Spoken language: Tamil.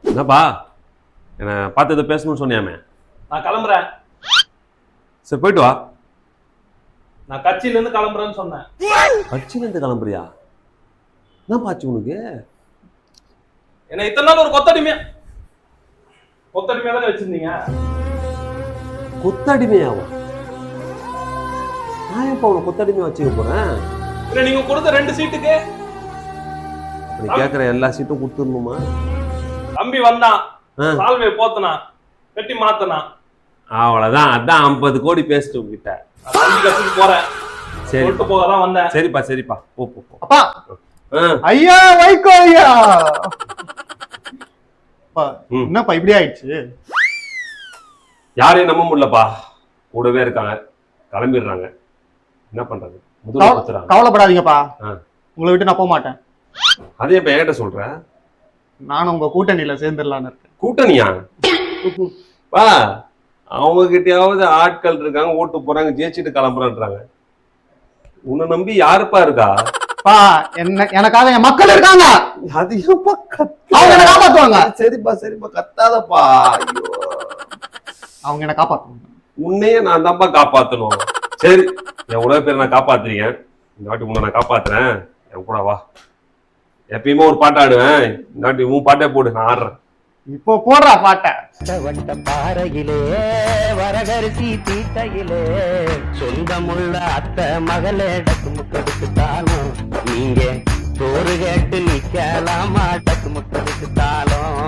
என்னப்பா என்ன பார்த்து எதை பேசணும்னு சொன்னியாமே? நான் கிளம்புறேன். சரி போயிட்டு வா. நான் கட்சியில இருந்து கிளம்புறேன்னு சொன்னேன். கட்சியில இருந்து கிளம்புறியா? என்ன பாச்சு உனக்கு? என்ன இத்தனை நாள் ஒரு கொத்தடிமையா தானே வச்சிருந்தீங்க. கொத்தடிமையாவா? நான் எப்ப உன கொத்தடிமையா வச்சுக்க போறேன்? இல்ல நீங்க கொடுத்த 2 சீட்டுக்கு நீ கேக்குற எல்லா சீட்டும் கொடுத்துடணுமா? தம்பி வந்தான், சால்வை போத்தனா, கட்டி மாத்தனா, அவ்வளவுதான். அதான் 50 கோடி பேசிட்டு உங்ககிட்ட. கட்சிக்கு போறேன். சரி போகதான் வந்தேன். சரிப்பா போ. அப்பா ஐயா வைகோ ஐயா. என்னப்பா இப்படி ஆயிடுச்சு? யாரையும் நம்ப முடியலப்பா. கூடவே இருக்காங்க, கிளம்பிடுறாங்க. என்ன பண்றது? கவலைப்படாதீங்கப்பா, உங்களை விட்டு நான் போக மாட்டேன். அதே இப்ப என்கிட்ட சொல்ற? நானும் உங்க கூட்டணியில சேர்ந்துடலான்னு இருக்கேன். கூட்டணியா? பா அவங்க கிட்டயாவது ஆட்கள் இருக்காங்க, ஓட்டு போறாங்க, ஜெயிச்சுட்டு கிளம்புறான்றாங்க. உன்னை நம்பி யாருப்பா இருக்கா? பா எனக்காக என் மக்கள் இருக்காங்க. அது எப்ப அவங்க என்ன காப்பாத்துவாங்க. சரிப்பா கத்தாதப்பா. அவங்க என்ன காப்பாத்துவாங்க. உன்னையே நான் தான்ப்பா காப்பாத்தணும். சரி எவ்வளவு பேர் நான் காப்பாத்துறீங்க, இந்த வாட்டி உன்னை நான் காப்பாத்துறேன். என் கூட வா. எப்பயுமே ஒரு பாட்டு ஆடுவேன், இந்த வாட்டி உன் பாட்டே போடு, நான் ஆடுறேன். இப்போ போடுறா பாட்டை. பாறையிலே வரகரிசி தீட்டையிலே சொந்தமுள்ள அத்தை மகளே டக்கு முக்கெடுத்துட்டாலும் நீங்க சோறு கேட்டு நிக்கலாமா? டக்கு முக்கெடுத்துட்டாலும்